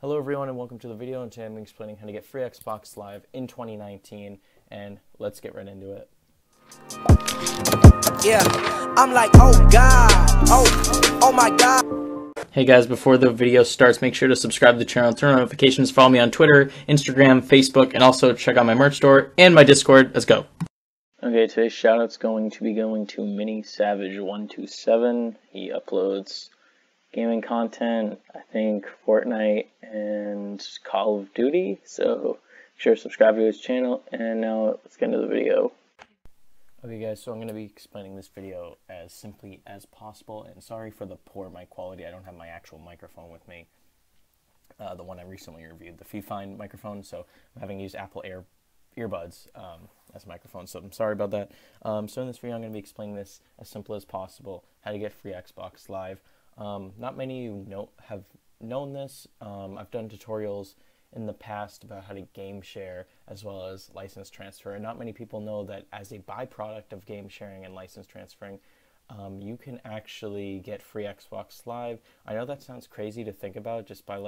Hello everyone and welcome to the video, and today I'm explaining how to get free Xbox Live in 2019, and let's get right into it. Yeah, I'm like, oh god, oh my god. Hey guys, before the video starts, make sure to subscribe to the channel, turn on notifications, follow me on Twitter, Instagram, Facebook, and also check out my merch store and my Discord. Let's go. Okay, today's shoutout's going to be going to Mini Savage 127. He uploads gaming content, I think Fortnite and Call of Duty, so make sure to subscribe to his channel. And now let's get into the video. Okay guys, so I'm going to be explaining this video as simply as possible, and sorry for the poor mic quality. I don't have my actual microphone with me, the one I recently reviewed, the Fifine microphone, so I'm having to use Apple earbuds as a microphone, so I'm sorry about that. So in this video I'm going to be explaining this as simple as possible, how to get free Xbox Live. Not many of you have known this. I've done tutorials in the past about how to game share as well as license transfer, and not many people know that as a byproduct of game sharing and license transferring, you can actually get free Xbox Live. I know that sounds crazy to think about. Just by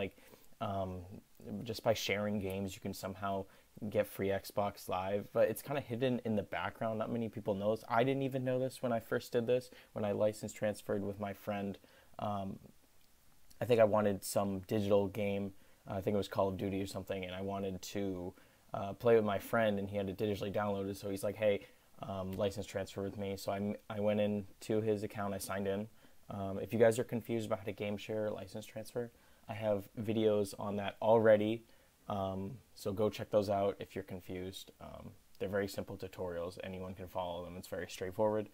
sharing games you can somehow get free Xbox Live, but it's kind of hidden in the background. Not many people know this. I didn't even know this when I first did this, when I license transferred with my friend. I think I wanted some digital game, I think it was Call of Duty or something, and I wanted to play with my friend, and he had to digitally download it, so he's like, hey, license transfer with me. So I went into his account, I signed in. If you guys are confused about how to game share license transfer, I have videos on that already, so go check those out if you're confused. They're very simple tutorials, anyone can follow them, it's very straightforward.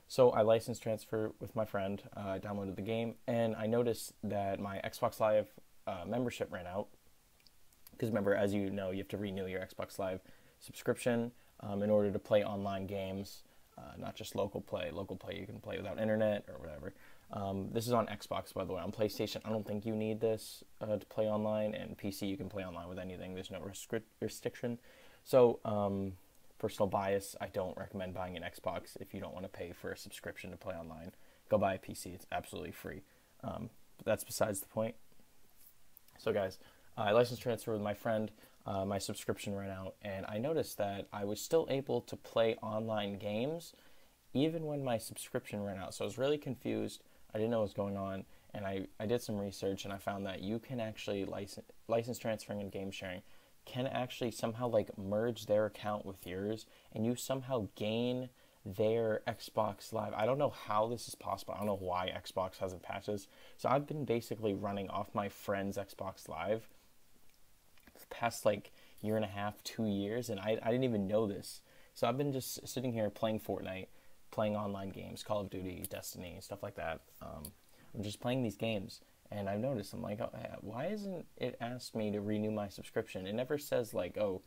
So I license transfer with my friend, I downloaded the game, and I noticed that my Xbox Live membership ran out. Because remember, as you know, you have to renew your Xbox Live subscription in order to play online games, not just local play. Local play you can play without internet or whatever. This is on Xbox, by the way. On PlayStation, I don't think you need this to play online, and PC you can play online with anything. There's no restriction. So personal bias, I don't recommend buying an Xbox if you don't want to pay for a subscription to play online. Go buy a PC, it's absolutely free. But that's besides the point. So guys, I license transfer with my friend, my subscription ran out, and I noticed that I was still able to play online games even when my subscription ran out. So I was really confused, I didn't know what was going on, and I did some research, and I found that you can actually license transferring and game sharing can actually somehow like merge their account with yours, and you somehow gain their Xbox Live. I don't know how this is possible. I don't know why Xbox hasn't patched this. So I've been basically running off my friend's Xbox Live for the past like year and a half, 2 years, and I didn't even know this. So I've been just sitting here playing Fortnite, playing online games, Call of Duty, Destiny, stuff like that. I'm just playing these games, and I've noticed, I'm like, oh, why isn't it asked me to renew my subscription? It never says like, oh,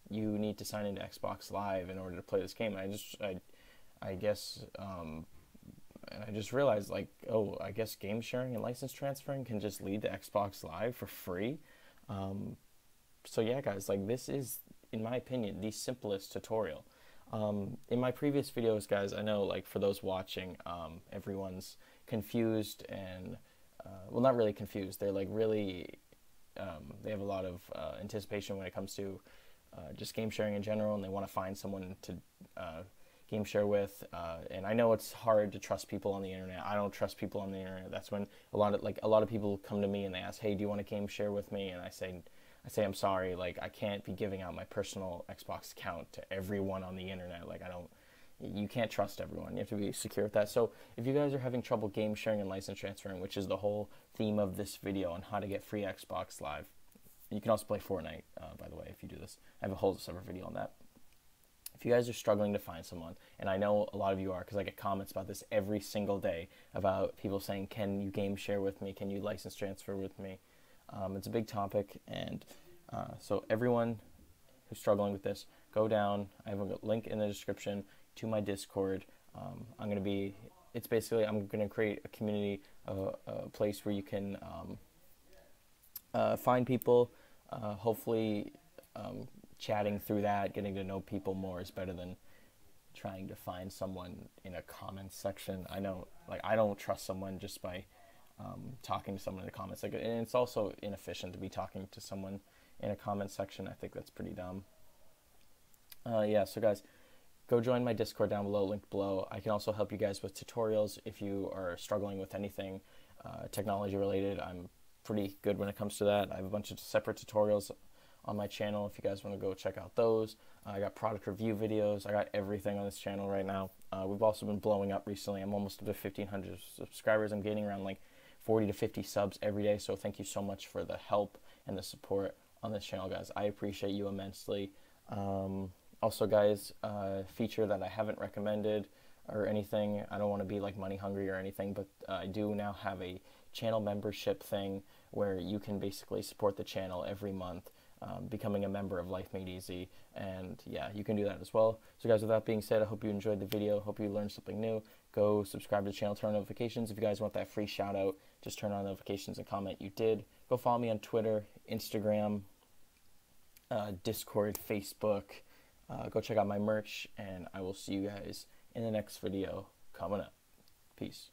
you need to sign into Xbox Live in order to play this game. I guess, and I just realized like, oh, I guess game sharing and license transferring can just lead to Xbox Live for free. So yeah, guys, like this is, in my opinion, the simplest tutorial. In my previous videos, guys, I know like for those watching, everyone's confused and, well, not really confused. They're like really, they have a lot of anticipation when it comes to just game sharing in general, and they want to find someone to game share with. And I know it's hard to trust people on the internet. I don't trust people on the internet. That's when a lot of people come to me and they ask, "Hey, do you want to game share with me?" And I say, I'm sorry, like I can't be giving out my personal Xbox account to everyone on the internet. Like you can't trust everyone. You have to be secure with that. So if you guys are having trouble game sharing and license transferring, which is the whole theme of this video on how to get free Xbox Live, you can also play Fortnite, by the way, if you do this. I have a whole separate video on that. If you guys are struggling to find someone, and I know a lot of you are, because I get comments about this every single day about people saying, can you game share with me? Can you license transfer with me? It's a big topic, and so everyone who's struggling with this, go down. I have a link in the description to my Discord. I'm going to create a community, a place where you can find people. Hopefully chatting through that, getting to know people more is better than trying to find someone in a comments section. I know, like, I don't trust someone just by talking to someone in the comments. Like, and it's also inefficient to be talking to someone in a comment section. I think that's pretty dumb. Yeah, so guys, go join my Discord down below, linked below. I can also help you guys with tutorials if you are struggling with anything technology related. I'm pretty good when it comes to that. I have a bunch of separate tutorials on my channel if you guys want to go check out those. I got product review videos. I got everything on this channel right now. We've also been blowing up recently. I'm almost up to 1,500 subscribers. I'm gaining around like 40 to 50 subs every day. So thank you so much for the help and the support on this channel, guys. I appreciate you immensely. Also, guys, feature that I haven't recommended or anything. I don't want to be like money hungry or anything, but I do now have a channel membership thing where you can basically support the channel every month, becoming a member of Life Made Easy. And yeah, you can do that as well. So guys, with that being said, I hope you enjoyed the video. Hope you learned something new. Go subscribe to the channel, turn on notifications. If you guys want that free shout out, just turn on notifications and comment you did. Go follow me on Twitter, Instagram, Discord, Facebook. Go check out my merch, and I will see you guys in the next video coming up. Peace.